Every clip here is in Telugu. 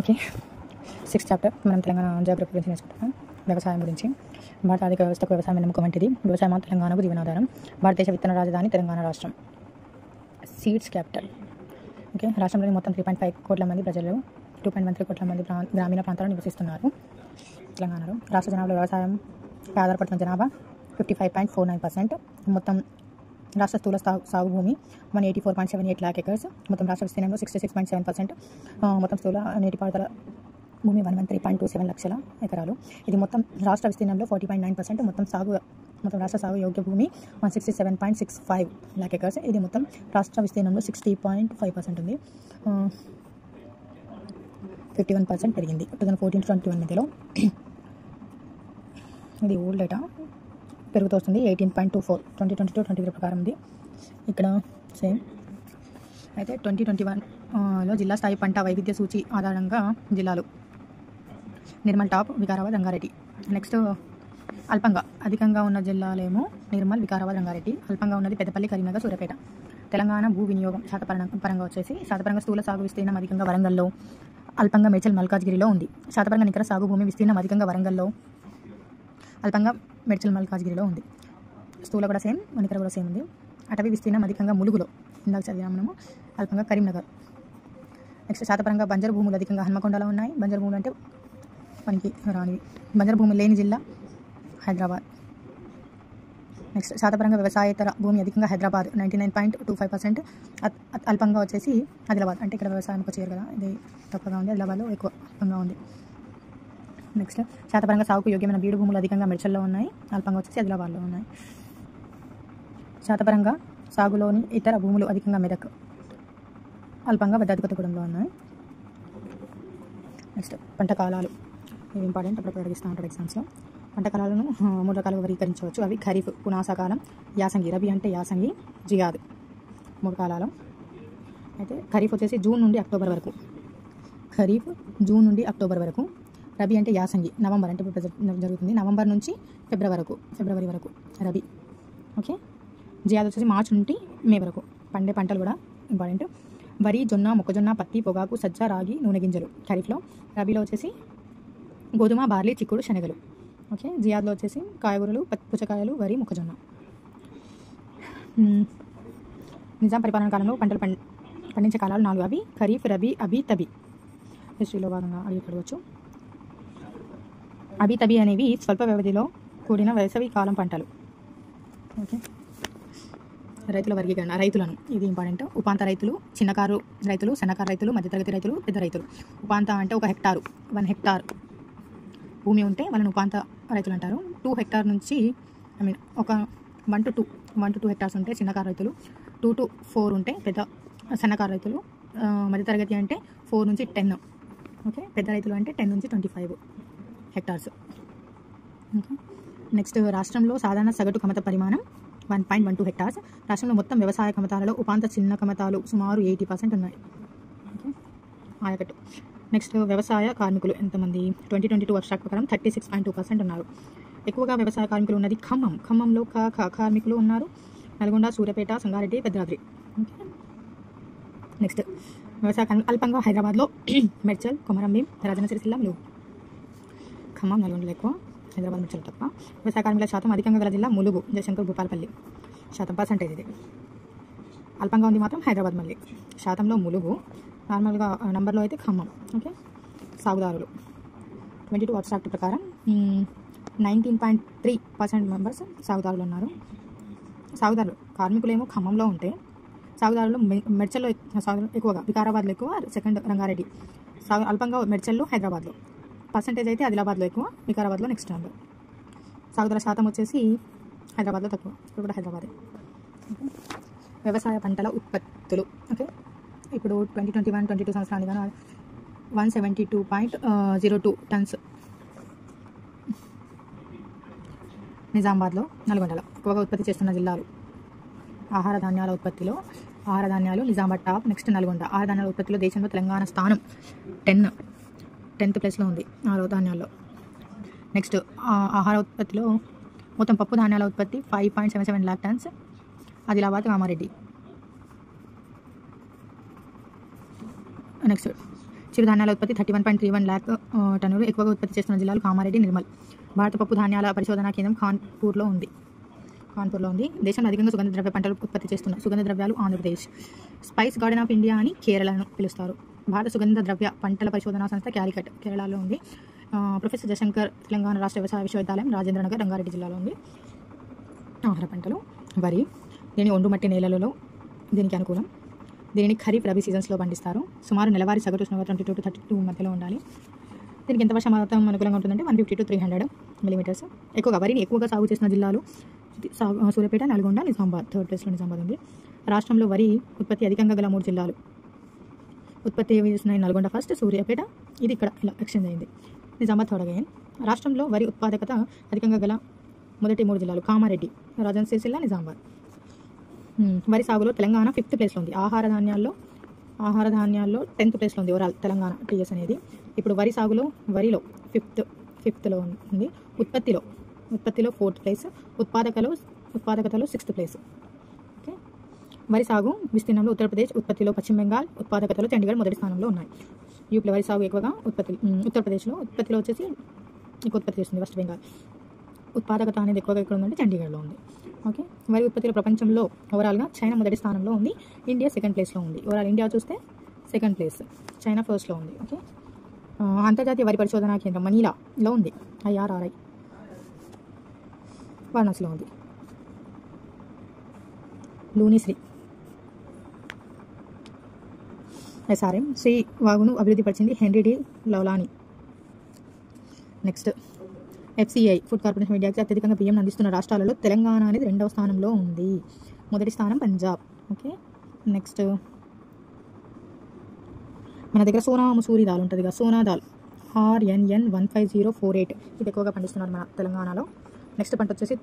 ఓకే, 6th చాప్టర్ మనం తెలంగాణ జాగ్రఫీ గురించి నేర్చుకుంటున్నాం. వ్యవసాయం గురించి. భారత ఆర్థిక వ్యవస్థకు వ్యవసాయం వెన్నెముక వంటిది. వ్యవసాయం తెలంగాణకు జీవనాధారం. భారతదేశ విత్తన రాజధాని తెలంగాణ రాష్ట్రం. Seeds capital. ఓకే, రాష్ట్రంలోని మొత్తం 3.5 కోట్ల మంది ప్రజలు 2.13 కోట్ల మంది గ్రామీణ ప్రాంతాల్లో నివసిస్తున్నారు తెలంగాణలో. రాష్ట్ర జనాభాలో వ్యవసాయంపై ఆధారపడుతున్న జనాభా 55.49%. మొత్తం రాష్ట్ర స్థూల సాగు భూమి 184.78 lakh acres. మొత్తం రాష్ట్ర విస్తీర్ణంలో 66.7%. మొత్తం స్థూల నీటిపారుదల భూమి 113.27 లక్షల ఎకరాలు. ఇది మొత్తం రాష్ట్ర విస్తీర్ణంలో 40.9%. మొత్తం రాష్ట్ర సాగు యోగ్య భూమి 167.65 lakh acres. ఇది మొత్తం రాష్ట్ర విస్తీర్ణంలో 60.5% ఉంది. 51% పెరిగింది 2014-21 మధ్యలో. ఇది ఓల్డ్ డేటా, పెరుగుతూ వస్తుంది. 18.24 2022-23 ప్రకారం ఉంది. ఇక్కడ సేమ్. అయితే 2021లో జిల్లా స్థాయి పంట వైవిధ్య సూచి ఆధారంగా జిల్లాలు: నిర్మల్ టాప్, వికారాబాద్, రంగారెడ్డి. నెక్స్ట్ అల్పంగా అధికంగా ఉన్న జిల్లాలేమో నిర్మల్, వికారాబాద్, రంగారెడ్డి. అల్పంగా ఉన్నది పెద్దపల్లి, కరీంనగర్, సూర్యాపేట. తెలంగాణ భూ వినియోగం శాతపరంగా వచ్చేసి శాతపరంగా స్థూల సాగు విస్తీర్ణం అధికంగా వరంగల్లో, అల్పంగా మేడ్చల్ మల్కాజ్గిరిలో ఉంది. శాతపరంగా నికర సాగు భూమి విస్తీర్ణం అధికంగా వరంగల్లో, అల్పంగా మేడ్చల్ మల్కాజ్గిరిలో ఉంది. స్థూల కూడా సేమ్, నికర కూడా సేమ్ ఉంది. అటవీ విస్తీర్ణం అధికంగా ములుగులో, ఇందాక చదివాము మనము, అల్పంగా కరీంనగర్. నెక్స్ట్ శాతపరంగా బంజరు భూములు అధికంగా హన్మకొండలో ఉన్నాయి. బంజరు భూములు అంటే మనకి రానివి. బంజరు భూములు లేని జిల్లా హైదరాబాద్. నెక్స్ట్ శాతపరంగా వ్యవసాయేతర భూమి అధికంగా హైదరాబాద్ 99.25%. అల్పంగా వచ్చేసి ఆదిలాబాద్. అంటే ఇక్కడ వ్యవసాయం చేయరు కదా, ఇది తక్కువగా ఉంది. ఆదిలాబాద్లో ఎక్కువ అల్పంగా ఉంది. నెక్స్ట్ శాతపరంగా సాగుకు యోగ్యమైన బీడు భూములు అధికంగా మెడ్చల్లో ఉన్నాయి. అల్పంగా వచ్చేసి ఆదిలాబాద్లో ఉన్నాయి. శాతపరంగా సాగులోని ఇతర భూములు అధికంగా మెదక్, అల్పంగా భద్రాద్రి కొత్తగూడెంలో ఉన్నాయి. నెక్స్ట్ పంట కాలాలు. ఇవి ఇంపార్టెంట్, అప్పుడప్పుడు అడిగిస్తూ ఉంటారు ఎగ్జామ్స్లో. పంట కాలాలను 3 రకాలుగా వర్గీకరించవచ్చు. అవి ఖరీఫ్, పునాసకాలం, యాసంగి. రబీ అంటే యాసంగి, జియాద్. 3 కాలాలు. అయితే ఖరీఫ్ వచ్చేసి జూన్ నుండి అక్టోబర్ వరకు. ఖరీఫ్ జూన్ నుండి అక్టోబర్ వరకు. రబీ అంటే యాసంగి, నవంబర్ అంటే జరుగుతుంది, నవంబర్ నుంచి ఫిబ్రవరి వరకు రబీ. ఓకే, జియాద్ వచ్చేసి మార్చి నుండి మే వరకు. పండే పంటలు కూడా ఇంపార్టెంట్. వరి, జొన్న, మొక్కజొన్న, పత్తి, పొగాకు, సజ్జ, రాగి, నూనె గింజలు ఖరీఫ్లో. రబీలో వచ్చేసి గోధుమ, బార్లీ, చిక్కుడు, శనగలు. ఓకే, జియాద్లో వచ్చేసి కాయగూరలు, పుచ్చకాయలు, వరి, మొక్కజొన్న. నిజాం పరిపాలన కాలంలో పంటలు పండించే కాలాలు 4. అవి ఖరీఫ్, రబీ, అబీ, తబీ. హిస్టరీలో భాగంగా అడగవచ్చు. అబీ, తబీ అనేవి స్వల్ప వ్యవధిలో కూడిన వేసవి కాలం పంటలు. ఓకే, రైతుల వర్గీకరణ. రైతులను, ఇది ఇంపార్టెంట్. ఉపాంత రైతులు, చిన్నకారు రైతులు, సన్నకారు రైతులు, మధ్యతరగతి రైతులు, పెద్ద రైతులు. ఉపాంత అంటే 1 హెక్టారు, 1 హెక్టార్ భూమి ఉంటే వాళ్ళని ఉపాంత రైతులు అంటారు. 2 హెక్టార్ నుంచి ఒక 1 to 2 హెక్టార్స్ ఉంటే చిన్నకారు రైతులు. 2 to 4 ఉంటే పెద్ద సన్నకారు రైతులు. మధ్యతరగతి అంటే 4 నుంచి 10. ఓకే, పెద్ద రైతులు అంటే 10 నుంచి 25 హెక్టార్స్. ఓకే, నెక్స్ట్ రాష్ట్రంలో సాధారణ సగటు కమత పరిమాణం 1.12 హెక్టార్స్. రాష్ట్రంలో మొత్తం వ్యవసాయ కమతాలలో ఉపాంత చిన్న కమతాలు సుమారు 80% ఉన్నాయి. ఓకే, ఆయకట్టు. నెక్స్ట్ వ్యవసాయ కార్మికులు ఎంతమంది? 2022 అబ్స్ట్రాక్ట్ ప్రకారం 36.2% ఉన్నారు. ఎక్కువగా వ్యవసాయ కార్మికులు ఉన్నది ఖమ్మంలో కార్మికులు ఉన్నారు. నల్గొండ, సూర్యాపేట, సంగారెడ్డి, భద్రాద్రి. ఓకే, నెక్స్ట్ వ్యవసాయ కార్మికులు అల్పంగా హైదరాబాద్లో మెడ్చల్, కొమరంభీం, రాజన్న సిరిసిల్ల, ములుగు. ఖమ్మం, నల్గొండలో ఎక్కువ, హైదరాబాద్, మెడ్చల్ తక్కువ. వ్యవసాయ కార్మికుల శాతం అధికంగా గల జిల్లా ములుగు, జయశంకర్, భూపాలపల్లి. శాతం పర్సంటేజ్ ఇది. అల్పంగా ఉంది మాత్రం హైదరాబాద్. మళ్ళీ శాతంలో ములుగు, నార్మల్గా నంబర్లో అయితే ఖమ్మం. ఓకే, సాగుదారులు 22 అబ్స్ట్రాక్ట్ ప్రకారం 19.3% మెంబర్స్ సాగుదారులు ఉన్నారు. సాగుదారులు కార్మికులేమో ఖమ్మంలో ఉంటే సాగుదారులు మెడ్చల్లో ఎక్కువగా, వికారాబాద్లో ఎక్కువ, సెకండ్ రంగారెడ్డి. అల్పంగా మెడ్చల్లో, హైదరాబాద్లో. పర్సంటేజ్ అయితే ఆదిలాబాద్లో ఎక్కువ, వికారాబాద్లో నెక్స్ట్ నెంబర్. సాగుదారుల శాతం వచ్చేసి హైదరాబాద్లో తక్కువ. ఇప్పుడు కూడా హైదరాబాదే. వ్యవసాయ పంటల ఉత్పత్తులు. ఓకే, ఇప్పుడు 2021-22 సంవత్సరానికి 172.02 టన్స్. నిజామాబాద్లో, నల్గొండలో ఎక్కువగా ఉత్పత్తి చేస్తున్న జిల్లాలు. ఆహార ధాన్యాల ఉత్పత్తిలో ఆహార ధాన్యాలు నిజామాబాద్ టాప్. నెక్స్ట్ నల్గొండ. ఆహార ధాన్యాల ఉత్పత్తిలో దేశంలో తెలంగాణ స్థానం 10th ప్లేస్లో ఉంది ఆహార ధాన్యాల్లో. నెక్స్ట్ ఆహార ఉత్పత్తిలో మొత్తం పప్పు ధాన్యాల ఉత్పత్తి 5.77 lakh tons. Adilabad, Kamareddy. Next చిరుధాన్యాల ఉత్పత్తి 31.31 lakh టన్నులు. ఎక్కువగా ఉత్పత్తి చేస్తున్న జిల్లాలు కామారెడ్డి, నిర్మల్. భారత పప్పు ధాన్యాల పరిశోధనా కేంద్రం కాన్పూర్లో ఉంది. దేశంలో అధికంగా సుగంధ ద్రవ్య పంటలు ఉత్పత్తి చేస్తున్న సుగంధ ద్రవ్యాలు Andhra Pradesh. Spice garden of India అని కేరళను పిలుస్తారు. భారత సుగంధ ద్రవ్య పంటల పరిశోధనా సంస్థ క్యాలికట్ కేరళలో ఉంది. ప్రొఫెసర్ జయశంకర్ తెలంగాణ రాష్ట్ర వ్యవసాయ విశ్వవిద్యాలయం రాజేంద్రనగర్ రంగారెడ్డి జిల్లాలో ఉంది. ఆహార పంటలు వరి. దీని ఒండు మట్టి నేలలలో దీనికి అనుకూలం. దీనిని ఖరీఫ్ రబీ సీజన్స్లో పండిస్తారు. సుమారు నెలవారీ సగటు ఉష్ణోగ్రత 22 to 32 మధ్యలో ఉండాలి. దీనికి ఎంత వర్షపాతం అనుకూలంగా ఉంటుందంటే 150 to 300 మిల్లీమీటర్స్. వరిని ఎక్కువగా సాగు చేసిన జిల్లాలు సూర్యాపేట, నల్గొండ, నిజామాబాద్. థర్డ్ ప్లేస్లో నిజామాబాద్ ఉంది. రాష్ట్రంలో వరి ఉత్పత్తి అధికంగా గల 3 జిల్లాలు. ఉత్పత్తి చేస్తున్నాయి నల్గొండ ఫస్ట్, సూర్యాపేట ఇది ఇక్కడ ఇలా ఎక్స్చేంజ్ అయింది, నిజామాబాద్ థర్డ్ అగైన్. రాష్ట్రంలో వరి ఉత్పాదకత అధికంగా గల మొదటి 3 జిల్లాలు కామారెడ్డి, రాజన్న సిరిసిల్ల, నిజామాబాద్. వరి సాగులో తెలంగాణ 5th ప్లేస్లో ఉంది. ఆహార ధాన్యాల్లో 10th ప్లేస్లో ఉంది ఓవరాల్ తెలంగాణ టీఎస్ అనేది. ఇప్పుడు వరిలో ఫిఫ్త్లో ఉంది. ఉత్పత్తిలో 4th place, ఉత్పాదకతలో 6th place. Okay. వరి సాగు విస్తీర్ణంలో ఉత్తరప్రదేశ్, ఉత్పత్తిలో పశ్చిమ బెంగాల్, ఉత్పాదకతలో చండీగఢ్ మొదటి స్థానంలో ఉన్నాయి. యూపీలో వరి సాగు ఎక్కువగా ఉత్తరప్రదేశ్లో, ఉత్పత్తిలో వచ్చేసి ఎక్కువ ఉత్పత్తి చేస్తుంది వెస్ట్ బెంగాల్. ఉత్పాదకత అనేది ఎక్కువగా ఎక్కడ ఉందంటే చండీగఢ్లో ఉంది. ఓకే. వరి ఉత్పత్తిలో ప్రపంచంలో ఓవరాల్గా చైనా మొదటి స్థానంలో ఉంది. ఇండియా 2nd ప్లేస్లో ఉంది. ఓవరాల్ ఇండియా చూస్తే 2nd ప్లేస్, చైనా 1st ఉంది. ఓకే. అంతర్జాతీయ వరి పరిశోధనా కేంద్రం మనీలాలో ఉంది. IRRI వారణాసిలో ఉంది. లూనిశ్రీ SRM శ్రీ వాగును అభివృద్ధి పరిచింది హెన్రీ డి లౌలాని. నెక్స్ట్ FCI ఫుడ్ కార్పొరేషన్ ఇండియాకి అత్యధికంగా బియ్యం అందిస్తున్న రాష్ట్రాలలో తెలంగాణ అనేది 2వ స్థానంలో ఉంది. మొదటి స్థానం పంజాబ్. ఓకే. నెక్స్ట్ మన దగ్గర సోనా మసూరి దాల్ ఉంటుంది కదా, సోనా దాల్ RNN 15048 ఇది ఎక్కువగా పండిస్తున్నారు మన తెలంగాణలో. నెక్స్ట్ పంట వచ్చేసి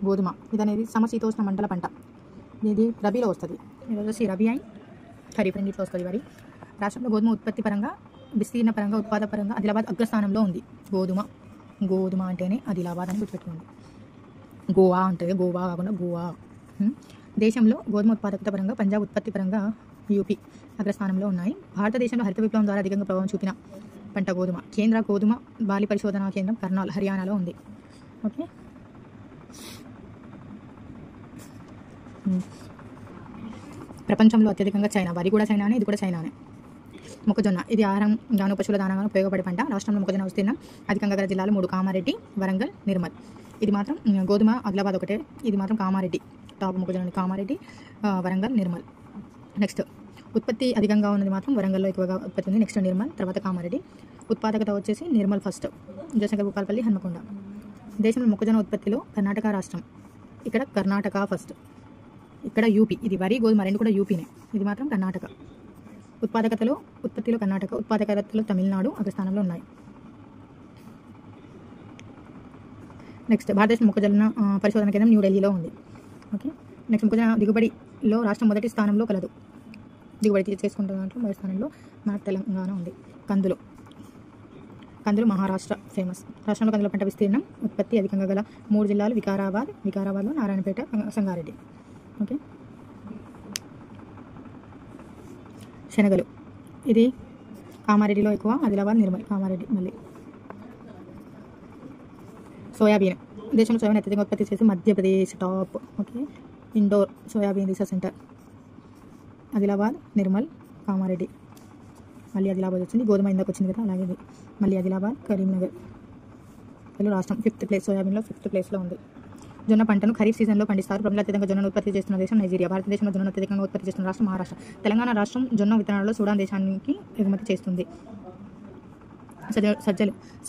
గోధుమ. ఇది అనేది సమశీతోష్ణ మండల పంట. ఇది రబీలో వస్తుంది. ఇది వచ్చేసి రబీ అండ్ ఖరీఫ్ రెండిట్లో వస్తుంది వరి. రాష్ట్రంలో గోధుమ ఉత్పత్తి పరంగా, విస్తీర్ణ పరంగా, ఉత్పాద పరంగా ఆదిలాబాద్ అగ్రస్థానంలో ఉంది. గోధుమ అంటేనే ఆదిలాబాద్ అని గుర్తుపెట్టుకోండి. గోవా ఉంటుంది, గోవా కాకుండా గోవా. దేశంలో గోధుమ ఉత్పాదకత పరంగా పంజాబ్, ఉత్పత్తి పరంగా యూపీ అగ్రస్థానంలో ఉన్నాయి. భారతదేశంలో హరిత విప్లవం ద్వారా అధికంగా ప్రభావం చూపిన పంట గోధుమ. కేంద్ర గోధుమ బాలి పరిశోధనా కేంద్రం కర్నాల్, హర్యానాలో ఉంది. ఓకే. ప్రపంచంలో అత్యధికంగా చైనా. వరి కూడా చైనానే, ఇది కూడా చైనానే. మొక్కజొన్న ఇది ఆహారంగాను పశువుల దానాగాను ఉపయోగపడే పంట. రాష్ట్రంలో మొక్కజొన్న విస్తీర్ణం అధికంగా గల జిల్లాలు 3 కామారెడ్డి, వరంగల్, నిర్మల్. ఇది మాత్రం గోధుమ ఆదిలాబాద్ ఒకటే, ఇది మాత్రం కామారెడ్డి. టాప్ మొక్కజొన్న కామారెడ్డి, వరంగల్, నిర్మల్. నెక్స్ట్ ఉత్పత్తి అధికంగా ఉన్నది మాత్రం వరంగల్లో ఎక్కువగా ఉత్పత్తి ఉంది. నెక్స్ట్ నిర్మల్, తర్వాత కామారెడ్డి. ఉత్పాదకత వచ్చేసి నిర్మల్ ఫస్ట్, జయశంకర్, భూపాలపల్లి, హన్మకొండ. దేశంలో మొక్కజొన్న ఉత్పత్తిలో కర్ణాటక రాష్ట్రం. ఇక్కడ కర్ణాటక ఫస్ట్, ఇక్కడ యూపీ. ఇది వరి గోధుమ రెండు కూడా యూపీనే, ఇది మాత్రం కర్ణాటక. ఉత్పత్తిలో కర్ణాటక, ఉత్పాదకతలో తమిళనాడు అగ్రస్థానంలో ఉన్నాయి. నెక్స్ట్ భారతదేశ మొక్కజొన్న పరిశోధన కేంద్రం న్యూఢిల్లీలో ఉంది. ఓకే. నెక్స్ట్ మొక్కజొన్న దిగుబడిలో రాష్ట్రం మొదటి స్థానంలో కలదు. దిగుబడి చేసుకుంటున్న దాంట్లో మొదటి స్థానంలో మన తెలంగాణ ఉంది. కందులు మహారాష్ట్ర ఫేమస్. రాష్ట్రంలో కందుల పంట విస్తీర్ణం, ఉత్పత్తి అధికంగా గల 3 జిల్లాలు వికారాబాద్లో నారాయణపేట, సంగారెడ్డి. ఓకే. శనగలు ఇది కామారెడ్డిలో ఎక్కువ, ఆదిలాబాద్, నిర్మల్, కామారెడ్డి. మళ్ళీ సోయాబీన్. దేశంలో సోయాబీన్ అత్యధికంగా ఉత్పత్తి చేసి Madhya Pradesh top. Okay. Indoor soybean research centre, Adilabad, Nirmal, Kamareddy. మళ్ళీ ఆదిలాబాద్ వచ్చింది. గోధుమ ఇందాక వచ్చింది కదా, అలాగే మళ్ళీ ఆదిలాబాద్, కరీంనగర్. రాష్ట్రం 5th ప్లేస్, సోయాబీన్లో 5th ప్లేస్లో ఉంది. జొన్న పంటను ఖరీఫ్ సీజన్లో పండిస్తారు. ప్రజలు అత్యధికంగా జొన్నను ఉత్పత్తి చేస్తున్న దేశం నైజీరియా. భారతదేశంలో జొన్నను అత్యధికంగా ఉత్పత్తి చేస్తున్న రాష్ట్రం మహారాష్ట్ర. తెలంగాణ రాష్ట్రం జొన్న విత్తనాలలో సూడాన్ దేశానికి ఎగుమతి చేస్తుంది.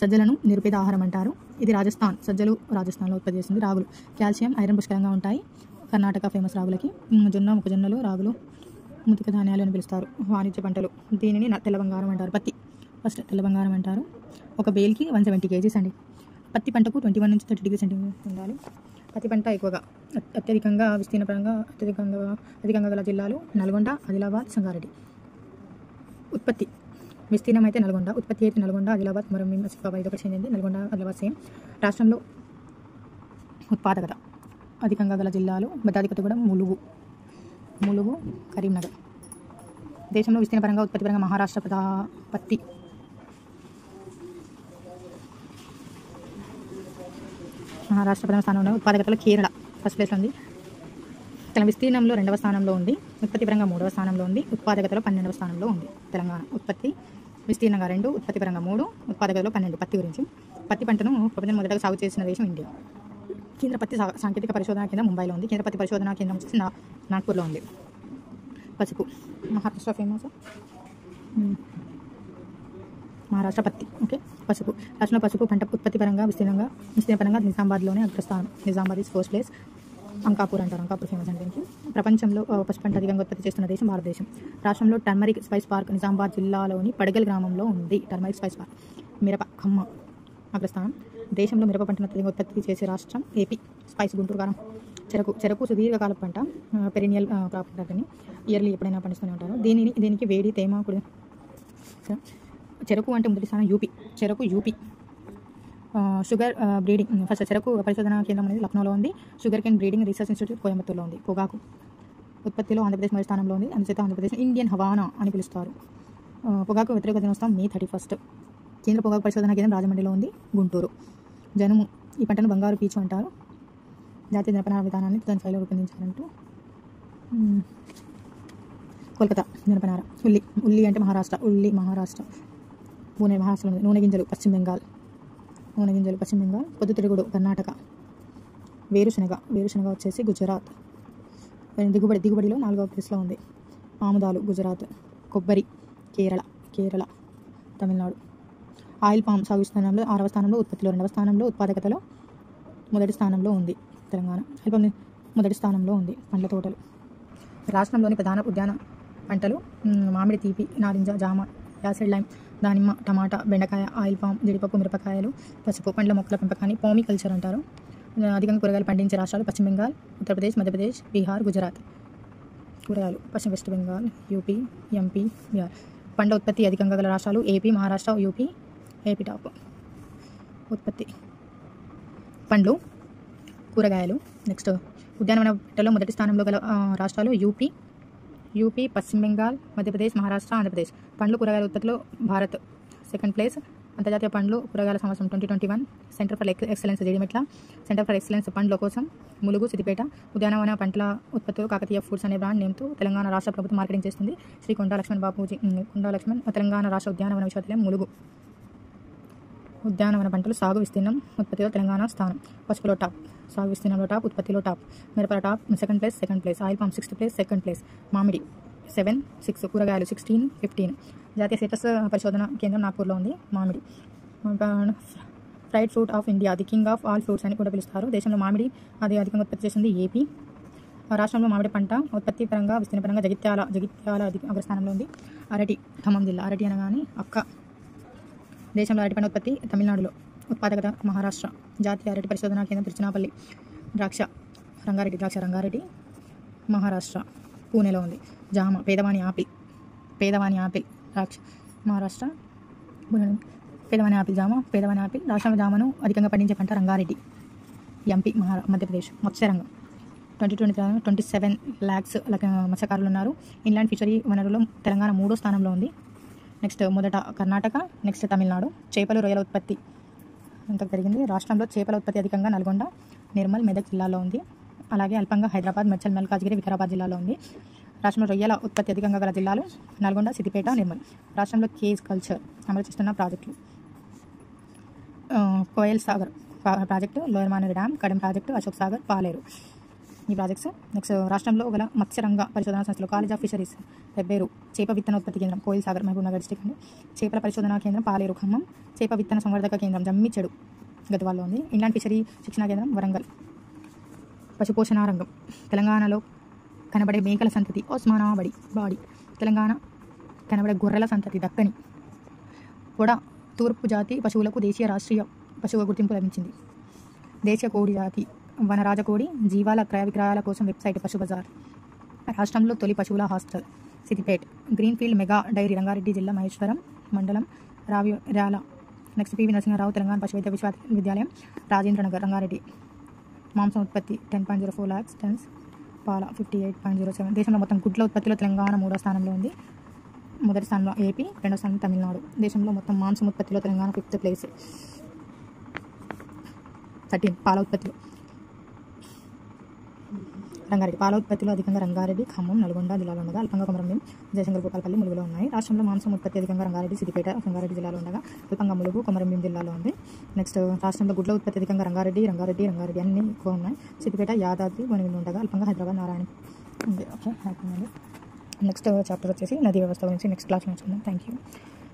సజ్జలను నిరుపేద ఆహారం అంటారు. ఇది సజ్జలు రాజస్థాన్లో ఉత్పత్తి చేస్తుంది. రాగులు కాల్షియం, ఐరన్ పుష్కలంగా ఉంటాయి. కర్ణాటక ఫేమస్ రాగులకి. జొన్న, మొక్కజొన్నలు, రాగులు ముతిక ధాన్యాలు అని పిలుస్తారు. వాణిజ్య పంటలు. దీనిని తెల్ల బంగారం అంటారు. పత్తి ఫస్ట్ తెల్ల బంగారం అంటారు. ఒక బేల్కి 170 kgs అండి. పత్తి పంటకు 21 నుంచి 30 degrees సెంటీగ్రేడ్ ఉండాలి. పత్తి పంట ఎక్కువగా అత్యధికంగా విస్తీర్ణ పరంగా అధికంగా గల జిల్లాలు నల్గొండ, ఆదిలాబాద్, సంగారెడ్డి. ఉత్పత్తి విస్తీర్ణం అయితే నల్గొండ, ఉత్పత్తి అయితే నల్గొండ, ఆదిలాబాద్, మరొక ఆసిఫాబాద్ ఒకటి చెందింది. నల్గొండ, ఆదిలాబాద్ సేమ్. రాష్ట్రంలో ఉత్పాదకత అధికంగా గల జిల్లాలు భద్రాద్రి కూడా ములుగు, కరీంనగర్. దేశంలో విస్తీర్ణ పరంగా ఉత్పత్తి పరంగా మహారాష్ట్ర పత్తి మహారాష్ట్ర ప్రథమ స్థానంలో, ఉత్పాదకతలో కేరళ ఫస్ట్ ప్లేస్లో ఉంది. విస్తీర్ణంలో 2వ స్థానంలో ఉంది. ఉత్పత్తి పరంగా 3వ స్థానంలో ఉంది. ఉత్పాదకతలో 12వ స్థానంలో ఉంది తెలంగాణ. ఉత్పత్తి విస్తీర్ణంగా 2, ఉత్పత్తి పరంగా 3, ఉత్పాదకతలో 12. పత్తి గురించి, పత్తి పంటను ప్రపంచం మొదటగా సాగు చేసిన దేశం ఇండియా. కేంద్ర పత్తి సాంకేతిక పరిశోధనా కేంద్రం ముంబైలో ఉంది. కేంద్ర పత్తి పరిశోధనా కేంద్రం వచ్చేసి నాగ్పూర్లో ఉంది. పసుపు మహారాష్ట్ర ఫేమస్, మహారాష్ట్ర పత్తి. ఓకే, పసుపు రాష్ట్రంలో పసుపు పంట ఉత్పత్తి పరంగా విస్తీర్ణ పరంగా నిజామాబాద్లోనే అగ్రస్థానం. Nizamabad is first place. Ankapur అంటారు, అంకాపూర్ ఫేమస్ అంటే దీనికి. ప్రపంచంలో పసుపు పంట అధికంగా ఉత్పత్తి చేస్తున్న దేశం భారతదేశం. రాష్ట్రంలో టర్మరిక్ స్పైస్ పార్క్ నిజామాబాద్ జిల్లాలోని పడగల్ గ్రామంలో ఉంది. Turmeric spice park. మిరప ఖమ్మ అగ్రస్థానం. దేశంలో మిరప పంటను అత్యధికంగా ఉత్పత్తి చేసే రాష్ట్రం ఏపీ. స్పైస్ గుంటూరు కారం. చెరకు సుదీర్ఘకాల పంట, పెరినియల్ క్రాప్ పంటని ఇయర్లీ ఎప్పుడైనా పండిస్తూనే ఉంటారు. దీనికి వేడి తేమ కూడా. చెరకు అంటే మొదటి స్థానం యూపీ. చెరకు యూపీ. షుగర్ బ్రీడింగ్ ఫస్ట్ చెరకు పరిశోధనా కేంద్రం అనేది లక్నోలో ఉంది. Sugarcane breeding research institute కోయంబత్తూర్లో ఉంది. పొగాకు ఉత్పత్తిలో ఆంధ్రప్రదేశ్ మొదటి స్థానంలో ఉంది. అందుచేత ఆంధ్రప్రదేశ్ ఇండియన్ హవానా అని పిలుస్తారు. పొగాకు వ్యతిరేక దినోత్సవం May 31. కేంద్ర పొగాకు పరిశోధనా కేంద్రం రాజమండ్రిలో ఉంది. గుంటూరు. జనుము ఈ పంటను బంగారు పీచు అంటారు. జాతీయ జనపనార విధానాన్ని 2005లో రూపొందించారంటూ. కోల్కతా జనపనార. ఉల్లి అంటే మహారాష్ట్ర. మహారాష్ట్ర. పూణే మహారాష్ట్రలో ఉంది. నూనె గింజలు పశ్చిమ బెంగాల్. పొద్దుతిరుగుడు కర్ణాటక. వేరుశనగ వచ్చేసి గుజరాత్. దిగుబడిలో 4వ ప్లేస్లో ఉంది. ఆముదాలు గుజరాత్. కొబ్బరి కేరళ తమిళనాడు. ఆయిల్ పామ్ సాగు స్థానంలో 6వ స్థానంలో, ఉత్పత్తిలో 2వ స్థానంలో, ఉత్పాదకతలో మొదటి స్థానంలో ఉంది తెలంగాణ. ఆయిల్ పామ్ మొదటి స్థానంలో ఉంది. పండ్ల తోటలు. రాష్ట్రంలోని ప్రధాన ఉద్యాన పంటలు మామిడి, తీపి, నారింజ, జామ, యాసిడ్ లైమ్, దానిమ్మ, టమాటా, బెండకాయ, ఆయిల్ పామ్, జీడిపప్పు, మిరపకాయలు, పసుపు. పండ్ల మొక్కల పెంపకాన్ని పామికల్చర్ అంటారు. అధికంగా కూరగాయలు పండించే రాష్ట్రాలు పశ్చిమ బెంగాల్, ఉత్తరప్రదేశ్, మధ్యప్రదేశ్, బీహార్, గుజరాత్. కూరగాయలు west Bengal, UP, MP, Bihar. పండ్ల ఉత్పత్తి అధికంగా గల రాష్ట్రాలు AP, Maharashtra, UP. AP top. ఉత్పత్తి పండ్లు, కూరగాయలు. నెక్స్ట్ ఉద్యానవన పంటలో మొదటి స్థానంలో గల రాష్ట్రాలు యూపీ, పశ్చిమ బెంగాల్, మధ్యప్రదేశ్, మహారాష్ట్ర, ఆంధ్రప్రదేశ్. పండ్లు కూరగాయల ఉత్పత్తిలో భారత్ సెకండ్ ప్లేస్. అంతర్జాతీయ పండ్లు కూరగాయల సంవత్సరం 2021. Centre for excellence Jeedimetla. Centre for excellence పండ్ల కోసం ములుగు, సిద్దిపేట. ఉద్యానవన పంటల ఉత్పత్తులు కాకతీయ ఫుడ్స్ అనే బ్రాండ్ నేమ్తో తెలంగాణ రాష్ట్ర ప్రభుత్వం మార్కెటింగ్ చేస్తుంది. శ్రీ కొండా లక్ష్మణ్ బాపూజీ తెలంగాణ రాష్ట్ర ఉద్యానవన విశ్వవిద్యాలయం ములుగు. ఉద్యానవన పంటలు సాగు విస్తీర్ణం ఉత్పత్తిలో తెలంగాణ స్థానం. పసుపులో టాప్. సాగు విస్తీర్ణంలో టాప్. ఉత్పత్తిలో top. Mirapala top second place. Oil palm 6th place, second place. మామిడి 7, 6. కూరగాయలు 16, 15. జాతీయ సిట్రస్ పరిశోధన కేంద్రం నాగ్పూర్లో ఉంది. మామిడి fried fruit of India, the king of all fruits అని కూడా పిలుస్తారు. దేశంలో మామిడి అధికంగా ఉత్పత్తి చేసింది ఏపీ. రాష్ట్రంలో మామిడి పంట ఉత్పత్తి పరంగా విస్తీర్ణ పరంగా జగిత్యాల అగ్రస్థానంలో ఉంది. అరటి ఖమ్మం జిల్లా. అరటి అనగానే అక్క. దేశంలో అరటి పంట ఉత్పత్తి తమిళనాడులో. ఉత్పాదకత మహారాష్ట్ర. జాతీయ అరటి పరిశోధనా కేంద్రం తిరుచినాపల్లి. ద్రాక్ష రంగారెడ్డి మహారాష్ట్ర, పూణేలో ఉంది. జామ పేదవాని ఆపిల్ ద్రాక్ష మహారాష్ట్ర. పేదవాని ఆపిల్ జామ. రాష్ట్రంలో జామను అధికంగా పండించే పంట రంగారెడ్డి, ఎంపీ. మధ్యప్రదేశ్. మత్స్యరంగం 27 lakhs మత్స్యకారులు ఉన్నారు. ఇన్లాండ్ ఫిషరీ వనరులో తెలంగాణ 3వ స్థానంలో ఉంది. నెక్స్ట్ మొదట కర్ణాటక, నెక్స్ట్ తమిళనాడు. చేపలు, రొయ్యల ఉత్పత్తి ఎంత పెరిగింది. రాష్ట్రంలో చేపల ఉత్పత్తి అధికంగా నల్గొండ, నిర్మల్, మెదక్ జిల్లాలో ఉంది. అలాగే అల్పంగా హైదరాబాద్, మేడ్చల్, మల్కాజ్గిరి, వికారాబాద్ జిల్లాలో ఉంది. రాష్ట్రంలో రొయ్యల ఉత్పత్తి అధికంగా గల జిల్లాలు నల్గొండ, సిద్దిపేట, నిర్మల్. రాష్ట్రంలో కేజ్ కల్చర్ అమలు చేస్తున్న ప్రాజెక్టులు Koil Sagar project, lower Maneru dam, Kadem project, Ashok Sagar, Paleru ఈ ప్రాజెక్ట్స్. నెక్స్ట్ రాష్ట్రంలో గల మత్స్యరంగ పరిశోధనా సంస్థలు కాలేజ్ ఆఫ్ ఫిషరీస్ పెబ్బేరు. చేప విత్తన ఉత్పత్తి కేంద్రం కోయిల్ సాగర్, మహబూబ్నగర్ డిస్ట్రిక్ట్ అండి. చేపల పరిశోధనా కేంద్రం పాలేరు, ఖమ్మం. చేప విత్తన సంవర్ధక కేంద్రం జమ్మిచెడు, గద్వాల్లో ఉంది. ఇన్లాండ్ ఫిషరీ శిక్షణా కేంద్రం వరంగల్. పశుపోషణ రంగం తెలంగాణలో కనబడే మేకల సంతతి ఒస్మానాబాడి. తెలంగాణ కనబడే గొర్రెల సంతతి దక్కని. పొడ తూర్పు జాతి పశువులకు దేశీయ రాష్ట్రీయ పశువుల గుర్తింపు లభించింది. దేశీయ కోడి జాతి వనరాజ కోడి. జీవాల క్రయ విక్రయాల కోసం వెబ్సైట్ పశు బజార్. రాష్ట్రంలో తొలి పశువుల hostel Siddipet. Greenfield mega dairy Rangareddy జిల్లా మహేశ్వరం మండలం రావ్యాల. నెక్స్ట్ పివి నరసింహారావు తెలంగాణ పశువైద్య విశ్వవిద్యాలయం రాజేంద్రనగర్ రంగారెడ్డి. మాంసం ఉత్పత్తి 10.04 lakhs tons. పాల 58.07. దేశంలో మొత్తం గుడ్ల ఉత్పత్తిలో తెలంగాణ 3వ స్థానంలో ఉంది. మొదటి స్థానంలో ఏపీ, 2వ స్థానంలో తమిళనాడు. దేశంలో మొత్తం మాంసం ఉత్పత్తిలో తెలంగాణ 5th place. 13 పాల ఉత్పత్తిలో రంగారెడ్డి పాల ఉత్పత్తిలో అధికంగా రంగారెడ్డి, ఖమ్మం, నల్గొండ జిల్లాలో ఉండగా అల్పంగా కొమరంభీం, జయశంకర్, భూపాలపల్లి, ములుగులో ఉన్నాయి. రాష్ట్రంలో మాంసం ఉత్పత్తి అధికంగా రంగారెడ్డి, సిద్దిపేట, సంగారెడ్డి జిల్లాలో ఉండగా అల్పంగా ములుగు, కొమరంభీం జిల్లాలో ఉంది. నెక్స్ట్ రాష్ట్రంలో గుడ్ల ఉత్పత్తి అధికంగా రంగారెడ్డి అన్ని ఎక్కువ ఉన్నాయి. సిద్దిపేట, యాదాద్రి, భువనగిరిలో ఉండగా అల్పంగా హైదరాబాద్, నారాయణ ఉంది. ఓకే, అయిపోయిందండి. నెక్స్ట్ చాప్టర్ వచ్చేసి నదీ వ్యవస్థ గురించి నెక్స్ట్ క్లాస్ నేర్చుకుందాం. Thank you.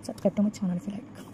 Subscribe to my channel if you like.